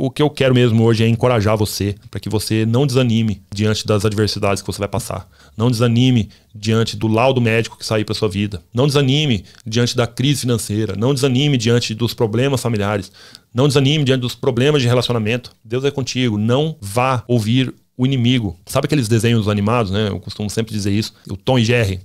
o que eu quero mesmo hoje é encorajar você, para que você não desanime diante das adversidades que você vai passar. Não desanime diante do laudo médico que sair para sua vida. Não desanime diante da crise financeira. Não desanime diante dos problemas familiares. Não desanime diante dos problemas de relacionamento. Deus é contigo. Não vá ouvir o inimigo. Sabe aqueles desenhos animados, né? Eu costumo sempre dizer isso. O Tom e Jerry.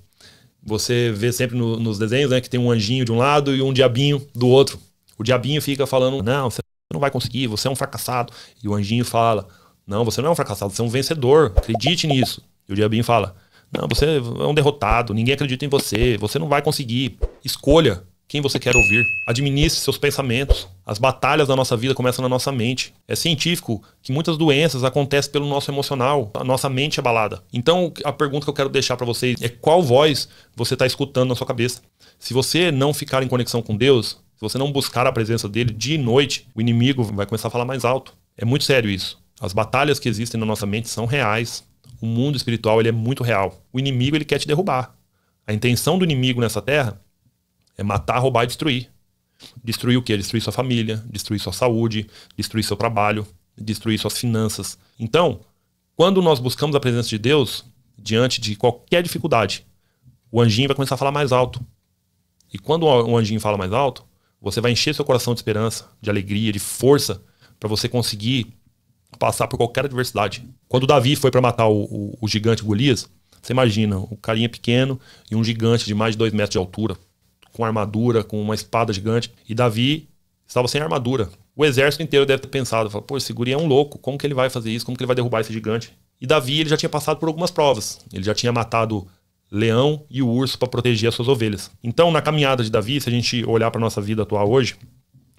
Você vê sempre nos desenhos, né, que tem um anjinho de um lado e um diabinho do outro. O diabinho fica falando, não, você não vai conseguir, você é um fracassado. E o anjinho fala, não, você não é um fracassado, você é um vencedor, acredite nisso. E o diabinho fala, não, você é um derrotado, ninguém acredita em você, você não vai conseguir. Escolha quem você quer ouvir. Administre seus pensamentos. As batalhas da nossa vida começam na nossa mente. É científico que muitas doenças acontecem pelo nosso emocional, a nossa mente é abalada. Então, a pergunta que eu quero deixar para vocês é qual voz você está escutando na sua cabeça. Se você não ficar em conexão com Deus, se você não buscar a presença dele dia e noite, o inimigo vai começar a falar mais alto. É muito sério isso. As batalhas que existem na nossa mente são reais. O mundo espiritual ele é muito real. O inimigo ele quer te derrubar. A intenção do inimigo nessa terra é matar, roubar e destruir. Destruir o quê? Destruir sua família, destruir sua saúde, destruir seu trabalho, destruir suas finanças. Então, quando nós buscamos a presença de Deus, diante de qualquer dificuldade, o anjinho vai começar a falar mais alto. E quando o anjinho fala mais alto, você vai encher seu coração de esperança, de alegria, de força, para você conseguir passar por qualquer adversidade. Quando Davi foi para matar o gigante Golias, você imagina, um carinha pequeno e um gigante de mais de 2 metros de altura, com armadura, com uma espada gigante. E Davi estava sem armadura. O exército inteiro deve ter pensado, pô, esse guri é um louco, como que ele vai fazer isso? Como que ele vai derrubar esse gigante? E Davi ele já tinha passado por algumas provas. Ele já tinha matado leão e o urso para proteger as suas ovelhas. Então, na caminhada de Davi, se a gente olhar para a nossa vida atual hoje,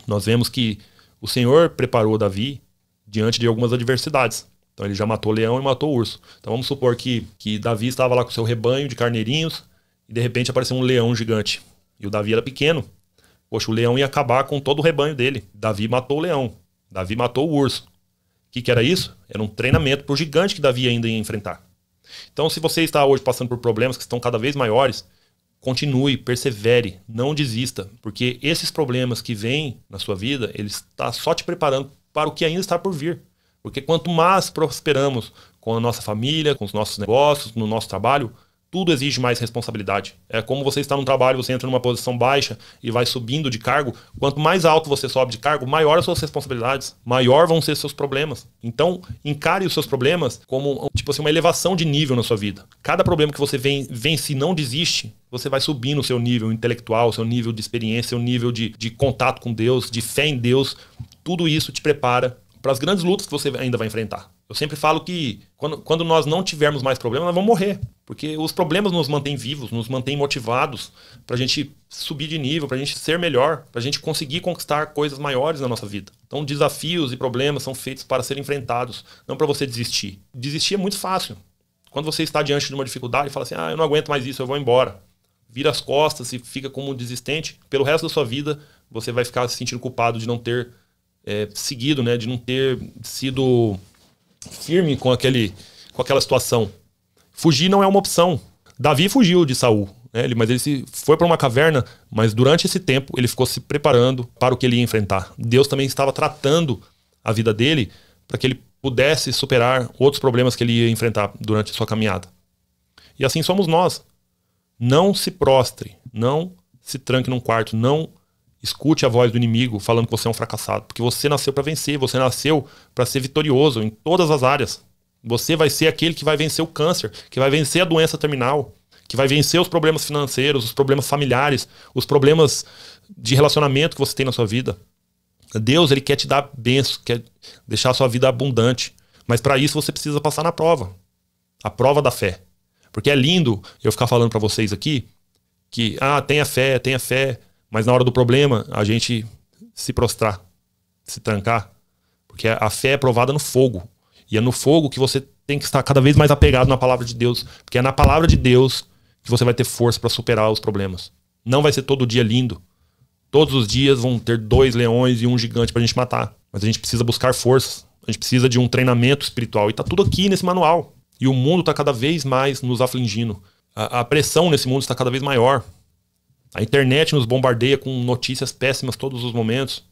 nós vemos que o Senhor preparou Davi diante de algumas adversidades. Então, ele já matou o leão e matou o urso. Então, vamos supor que Davi estava lá com o seu rebanho de carneirinhos e, de repente, apareceu um leão gigante. E o Davi era pequeno. Poxa, o leão ia acabar com todo o rebanho dele. Davi matou o leão. Davi matou o urso. O que era isso? Era um treinamento para o gigante que Davi ainda ia enfrentar. Então, se você está hoje passando por problemas que estão cada vez maiores, continue, persevere, não desista. Porque esses problemas que vêm na sua vida, ele está só te preparando para o que ainda está por vir. Porque quanto mais prosperamos com a nossa família, com os nossos negócios, no nosso trabalho, tudo exige mais responsabilidade. É como você está num trabalho, você entra numa posição baixa e vai subindo de cargo. Quanto mais alto você sobe de cargo, maior as suas responsabilidades, maior vão ser seus problemas. Então, encare os seus problemas como tipo assim, uma elevação de nível na sua vida. Cada problema que você vence e não desiste, você vai subindo o seu nível intelectual, o seu nível de experiência, o nível de contato com Deus, de fé em Deus. Tudo isso te prepara para as grandes lutas que você ainda vai enfrentar. Eu sempre falo que quando nós não tivermos mais problemas, nós vamos morrer. Porque os problemas nos mantêm vivos, nos mantêm motivados para a gente subir de nível, para a gente ser melhor, para a gente conseguir conquistar coisas maiores na nossa vida. Então, desafios e problemas são feitos para serem enfrentados, não para você desistir. Desistir é muito fácil. Quando você está diante de uma dificuldade e fala assim, eu não aguento mais isso, eu vou embora. Vira as costas e fica como um desistente. Pelo resto da sua vida, você vai ficar se sentindo culpado de não ter seguido, né, de não ter sido firme com aquela situação. Fugir não é uma opção. Davi fugiu de Saul, né? Mas ele foi para uma caverna, mas durante esse tempo ele ficou se preparando para o que ele ia enfrentar. Deus também estava tratando a vida dele para que ele pudesse superar outros problemas que ele ia enfrentar durante a sua caminhada. E assim somos nós. Não se prostre, não se tranque num quarto, não escute a voz do inimigo falando que você é um fracassado, porque você nasceu para vencer, você nasceu para ser vitorioso em todas as áreas. Você vai ser aquele que vai vencer o câncer, que vai vencer a doença terminal, que vai vencer os problemas financeiros, os problemas familiares, os problemas de relacionamento que você tem na sua vida. Deus, ele quer te dar bênçãos, quer deixar a sua vida abundante, mas para isso você precisa passar na prova, a prova da fé. Porque é lindo eu ficar falando para vocês aqui que, tenha fé, mas na hora do problema, a gente se prostrar, se trancar. Porque a fé é provada no fogo. E é no fogo que você tem que estar cada vez mais apegado na palavra de Deus. Porque é na palavra de Deus que você vai ter força para superar os problemas. Não vai ser todo dia lindo. Todos os dias vão ter 2 leões e um gigante pra gente matar. Mas a gente precisa buscar forças. A gente precisa de um treinamento espiritual. E tá tudo aqui nesse manual. E o mundo tá cada vez mais nos afligindo. A pressão nesse mundo está cada vez maior. A internet nos bombardeia com notícias péssimas todos os momentos.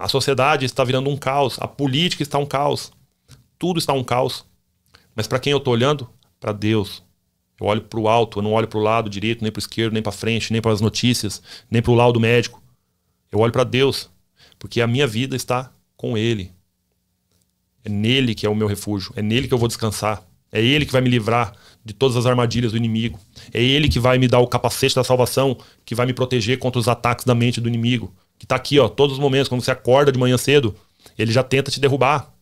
A sociedade está virando um caos, a política está um caos, tudo está um caos. Mas para quem eu estou olhando? Para Deus. Eu olho para o alto, eu não olho para o lado direito, nem para o esquerdo, nem para frente, nem para as notícias, nem para o laudo médico. Eu olho para Deus, porque a minha vida está com Ele. É nele que é o meu refúgio, é nele que eu vou descansar. É Ele que vai me livrar de todas as armadilhas do inimigo. É Ele que vai me dar o capacete da salvação, que vai me proteger contra os ataques da mente do inimigo. Que está aqui, ó, todos os momentos, quando você acorda de manhã cedo, ele já tenta te derrubar.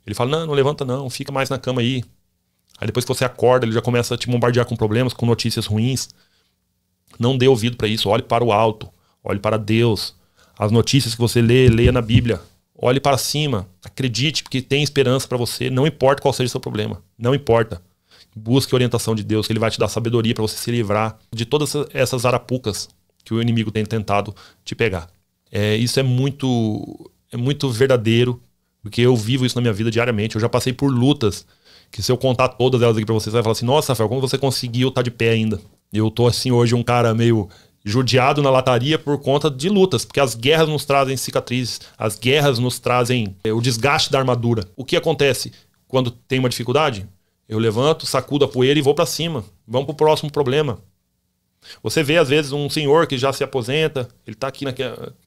Ele fala, não, não levanta não, fica mais na cama aí. Aí depois que você acorda, ele já começa a te bombardear com problemas, com notícias ruins. Não dê ouvido para isso, olhe para o alto, olhe para Deus. As notícias que você lê, leia na Bíblia. Olhe para cima, acredite, porque tem esperança para você, não importa qual seja o seu problema, não importa. Busque a orientação de Deus, que Ele vai te dar sabedoria para você se livrar de todas essas arapucas que o inimigo tem tentado te pegar. Isso é muito verdadeiro, porque eu vivo isso na minha vida diariamente. Eu já passei por lutas, que se eu contar todas elas aqui pra vocês, você vai falar assim, nossa, Rafael, como você conseguiu estar de pé ainda? Eu tô assim hoje um cara meio judiado na lataria por conta de lutas, porque as guerras nos trazem cicatrizes, as guerras nos trazem o desgaste da armadura. O que acontece quando tem uma dificuldade? Eu levanto, sacudo a poeira e vou pra cima. Vamos pro próximo problema. Você vê, às vezes, um senhor que já se aposenta, ele está aqui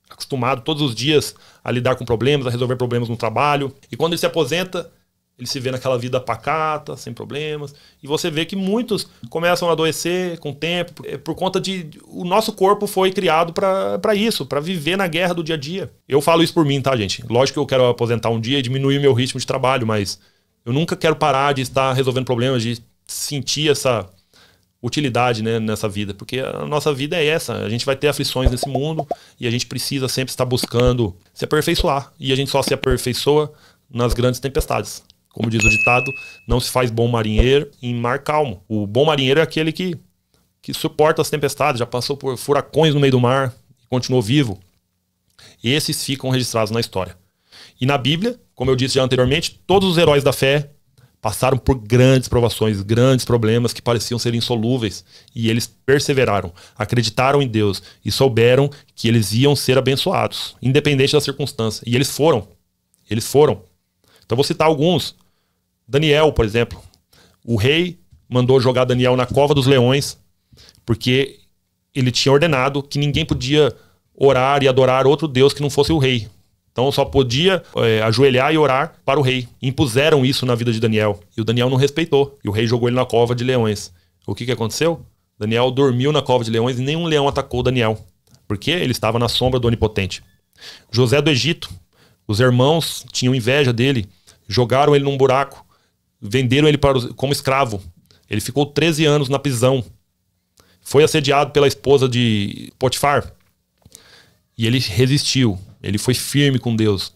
acostumado todos os dias a lidar com problemas, a resolver problemas no trabalho. E quando ele se aposenta, ele se vê naquela vida pacata, sem problemas. E você vê que muitos começam a adoecer com o tempo, por conta de... O nosso corpo foi criado para isso, para viver na guerra do dia a dia. Eu falo isso por mim, tá, gente? Lógico que eu quero aposentar um dia e diminuir meu ritmo de trabalho, mas eu nunca quero parar de estar resolvendo problemas, de sentir essa utilidade, né, nessa vida, porque a nossa vida é essa, a gente vai ter aflições nesse mundo e a gente precisa sempre estar buscando se aperfeiçoar, e a gente só se aperfeiçoa nas grandes tempestades. Como diz o ditado, não se faz bom marinheiro em mar calmo. O bom marinheiro é aquele que suporta as tempestades, já passou por furacões no meio do mar e continuou vivo. Esses ficam registrados na história. E na Bíblia, como eu disse já anteriormente, todos os heróis da fé passaram por grandes provações, grandes problemas que pareciam ser insolúveis. E eles perseveraram, acreditaram em Deus e souberam que eles iam ser abençoados, independente da circunstância. E eles foram. Eles foram. Então vou citar alguns. Daniel, por exemplo. O rei mandou jogar Daniel na cova dos leões, porque ele tinha ordenado que ninguém podia orar e adorar outro Deus que não fosse o rei. Então só podia ajoelhar e orar para o rei. Impuseram isso na vida de Daniel. E o Daniel não respeitou. E o rei jogou ele na cova de leões. O que aconteceu? Daniel dormiu na cova de leões e nenhum leão atacou Daniel. Porque ele estava na sombra do Onipotente. José do Egito. Os irmãos tinham inveja dele. Jogaram ele num buraco. Venderam ele como escravo. Ele ficou 13 anos na prisão. Foi assediado pela esposa de Potifar. E ele resistiu. Ele foi firme com Deus.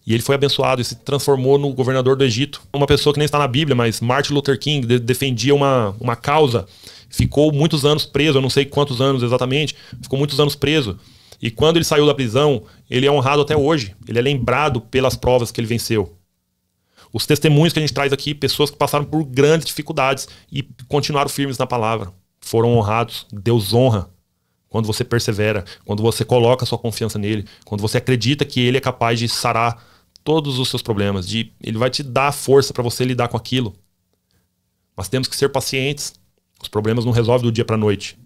E ele foi abençoado e se transformou no governador do Egito. Uma pessoa que nem está na Bíblia, mas Martin Luther King defendia uma causa. Ficou muitos anos preso, eu não sei quantos anos exatamente. Ficou muitos anos preso. E quando ele saiu da prisão, ele é honrado até hoje. Ele é lembrado pelas provas que ele venceu. Os testemunhos que a gente traz aqui, pessoas que passaram por grandes dificuldades e continuaram firmes na palavra. Foram honrados. Deus honra. Quando você persevera, quando você coloca a sua confiança nele, quando você acredita que ele é capaz de sarar todos os seus problemas, ele vai te dar força para você lidar com aquilo. Mas temos que ser pacientes. Os problemas não resolvem do dia para a noite.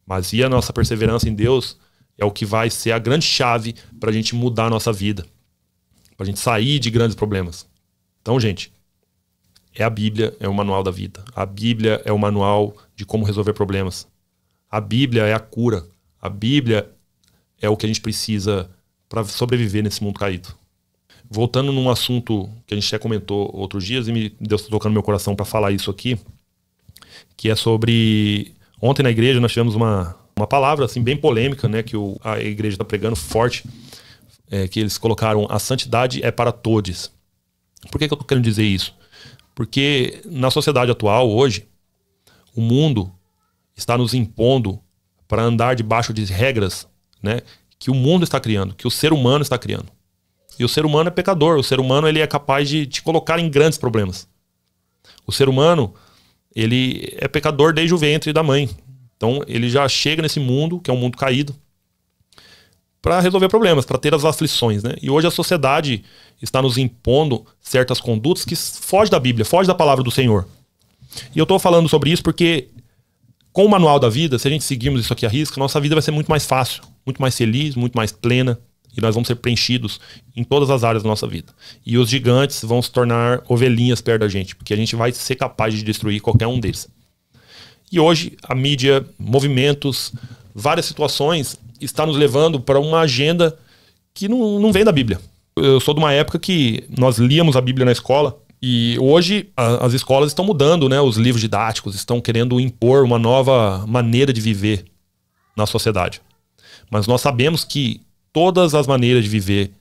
Mas a nossa perseverança em Deus é o que vai ser a grande chave para a gente mudar a nossa vida. Para a gente sair de grandes problemas. Então, gente, a Bíblia é o manual da vida. A Bíblia é o manual de como resolver problemas. A Bíblia é a cura. A Bíblia é o que a gente precisa para sobreviver nesse mundo caído. Voltando num assunto que a gente já comentou outros dias, e Deus está tocando no meu coração para falar isso aqui, que é sobre... Ontem na igreja nós tivemos uma palavra assim, bem polêmica, né, que a igreja está pregando forte, que eles colocaram: a santidade é para todos. Por que eu estou querendo dizer isso? Porque na sociedade atual, hoje, o mundo está nos impondo para andar debaixo de regras, né, que o mundo está criando, que o ser humano está criando. E o ser humano é pecador. O ser humano, ele é capaz de te colocar em grandes problemas. O ser humano, ele é pecador desde o ventre da mãe. Então ele já chega nesse mundo, que é um mundo caído, para resolver problemas, para ter as aflições, né? E hoje a sociedade está nos impondo certas condutas que fogem da Bíblia, fogem da palavra do Senhor. E eu estou falando sobre isso porque, com o manual da vida, se a gente seguirmos isso aqui à risca, nossa vida vai ser muito mais fácil, muito mais feliz, muito mais plena, e nós vamos ser preenchidos em todas as áreas da nossa vida. E os gigantes vão se tornar ovelhinhas perto da gente, porque a gente vai ser capaz de destruir qualquer um deles. E hoje a mídia, movimentos, várias situações está nos levando para uma agenda que não vem da Bíblia. Eu sou de uma época que nós líamos a Bíblia na escola, e hoje as escolas estão mudando, né? Os livros didáticos estão querendo impor uma nova maneira de viver na sociedade. Mas nós sabemos que todas as maneiras de viver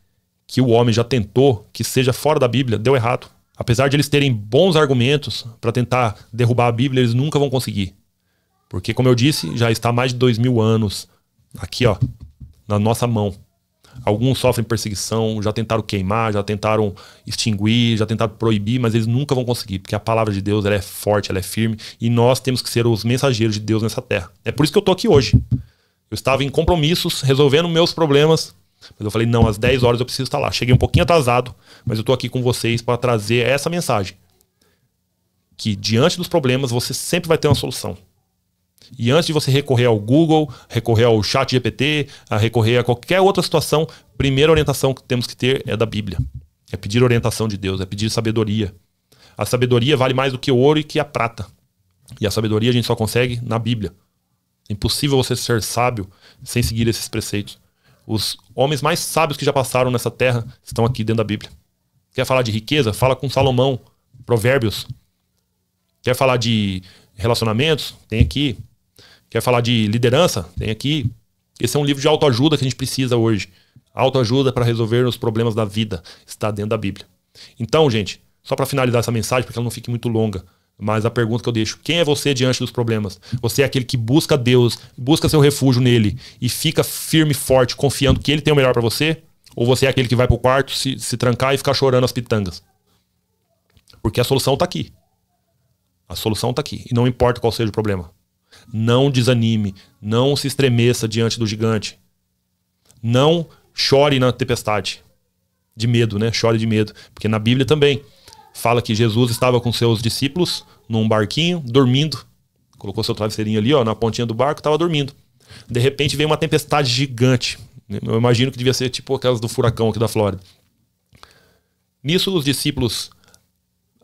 que o homem já tentou, que seja fora da Bíblia, deu errado. Apesar de eles terem bons argumentos para tentar derrubar a Bíblia, eles nunca vão conseguir. Porque, como eu disse, já está há mais de 2000 anos aqui, ó, na nossa mão. Alguns sofrem perseguição, já tentaram queimar, já tentaram extinguir, já tentaram proibir, mas eles nunca vão conseguir, porque a palavra de Deus, ela é forte, ela é firme, e nós temos que ser os mensageiros de Deus nessa terra. É por isso que eu tô aqui hoje. Eu estava em compromissos, resolvendo meus problemas, mas eu falei, não, às 10 horas eu preciso estar lá. Cheguei um pouquinho atrasado, mas eu tô aqui com vocês para trazer essa mensagem. Que diante dos problemas, você sempre vai ter uma solução. E antes de você recorrer ao Google, recorrer ao ChatGPT, a recorrer a qualquer outra situação, a primeira orientação que temos que ter é da Bíblia. É pedir orientação de Deus, é pedir sabedoria. A sabedoria vale mais do que o ouro e que a prata. E a sabedoria a gente só consegue na Bíblia. É impossível você ser sábio sem seguir esses preceitos. Os homens mais sábios que já passaram nessa terra estão aqui dentro da Bíblia. Quer falar de riqueza? Fala com Salomão, Provérbios. Quer falar de relacionamentos? Tem aqui. Quer falar de liderança? Tem aqui. Esse é um livro de autoajuda que a gente precisa hoje. Autoajuda para resolver os problemas da vida. Está dentro da Bíblia. Então, gente, só para finalizar essa mensagem, para que ela não fique muito longa, mas a pergunta que eu deixo: quem é você diante dos problemas? Você é aquele que busca Deus, busca seu refúgio nele e fica firme e forte, confiando que ele tem o melhor para você? Ou você é aquele que vai pro quarto, se trancar e ficar chorando as pitangas? Porque a solução está aqui. A solução está aqui. E não importa qual seja o problema. Não desanime, não se estremeça diante do gigante. Não chore na tempestade. De medo, né? Chore de medo. Porque na Bíblia também fala que Jesus estava com seus discípulos num barquinho, dormindo. Colocou seu travesseirinho ali, ó, na pontinha do barco, estava dormindo. De repente veio uma tempestade gigante. Eu imagino que devia ser tipo aquelas do furacão aqui da Flórida. Nisso os discípulos,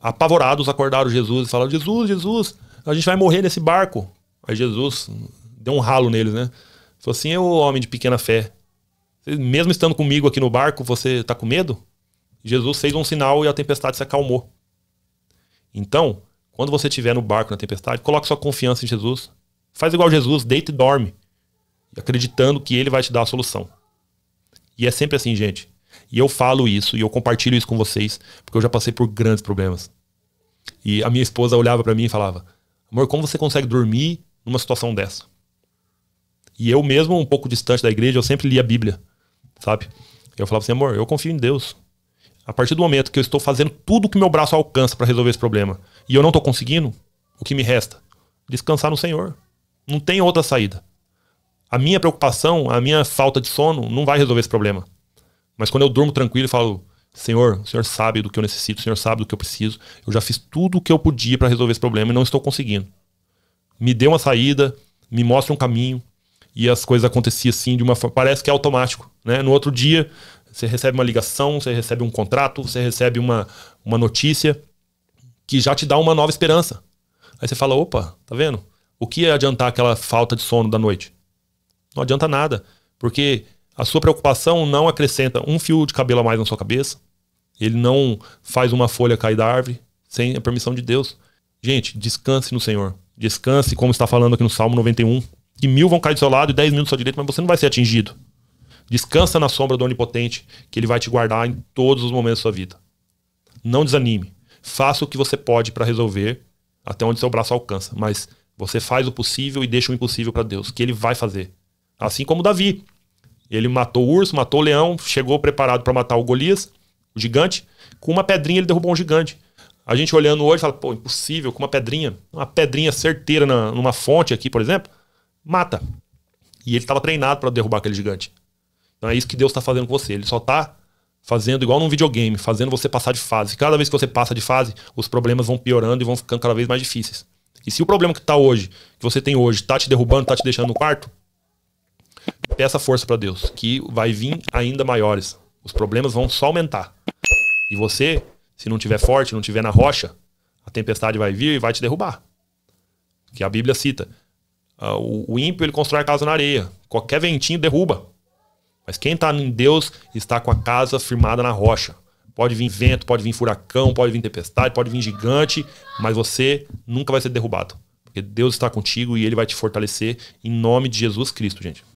apavorados, acordaram Jesus e falaram: Jesus, Jesus, a gente vai morrer nesse barco. Aí Jesus deu um ralo neles, né? Falou assim: ô homem de pequena fé, mesmo estando comigo aqui no barco, você está com medo? Jesus fez um sinal e a tempestade se acalmou. Então, quando você estiver no barco na tempestade, coloque sua confiança em Jesus. Faz igual Jesus, deita e dorme, acreditando que ele vai te dar a solução. E é sempre assim, gente. E eu falo isso e eu compartilho isso com vocês, porque eu já passei por grandes problemas. E a minha esposa olhava para mim e falava: amor, como você consegue dormir numa situação dessa? E eu mesmo, um pouco distante da igreja, eu sempre lia a Bíblia, sabe? Eu falava assim: amor, eu confio em Deus. A partir do momento que eu estou fazendo tudo o que meu braço alcança para resolver esse problema e eu não estou conseguindo, o que me resta? Descansar no Senhor. Não tem outra saída. A minha preocupação, a minha falta de sono não vai resolver esse problema. Mas quando eu durmo tranquilo e falo: Senhor, o Senhor sabe do que eu necessito, o Senhor sabe do que eu preciso, eu já fiz tudo o que eu podia para resolver esse problema e não estou conseguindo. Me dê uma saída, me mostre um caminho. E as coisas aconteciam assim, de uma forma, parece que é automático, né? No outro dia, você recebe uma ligação, você recebe um contrato, você recebe uma notícia que já te dá uma nova esperança. Aí você fala: opa, tá vendo? O que é adiantar aquela falta de sono da noite? Não adianta nada, porque a sua preocupação não acrescenta um fio de cabelo a mais na sua cabeça. Ele não faz uma folha cair da árvore sem a permissão de Deus. Gente, descanse no Senhor. Descanse, como está falando aqui no Salmo 91. Que 1000 vão cair do seu lado e 10.000 do seu direito, mas você não vai ser atingido. Descansa na sombra do Onipotente, que ele vai te guardar em todos os momentos da sua vida. Não desanime. Faça o que você pode para resolver até onde seu braço alcança. Mas você faz o possível e deixa o impossível para Deus, que ele vai fazer. Assim como Davi. Ele matou o urso, matou o leão, chegou preparado para matar o Golias, o gigante. Com uma pedrinha ele derrubou um gigante. A gente olhando hoje fala: pô, impossível, com uma pedrinha certeira numa fonte aqui, por exemplo, mata. E ele estava treinado para derrubar aquele gigante. Então é isso que Deus está fazendo com você. Ele só está fazendo igual num videogame, fazendo você passar de fase. Cada vez que você passa de fase, os problemas vão piorando e vão ficando cada vez mais difíceis. E se o problema que você tem hoje, tá te derrubando, tá te deixando no quarto, peça força para Deus, que vai vir ainda maiores. Os problemas vão só aumentar. E você, se não tiver forte, não tiver na rocha, a tempestade vai vir e vai te derrubar. Que a Bíblia cita. O ímpio, ele constrói a casa na areia. Qualquer ventinho derruba. Mas quem está em Deus está com a casa firmada na rocha. Pode vir vento, pode vir furacão, pode vir tempestade, pode vir gigante, mas você nunca vai ser derrubado. Porque Deus está contigo e Ele vai te fortalecer em nome de Jesus Cristo, gente.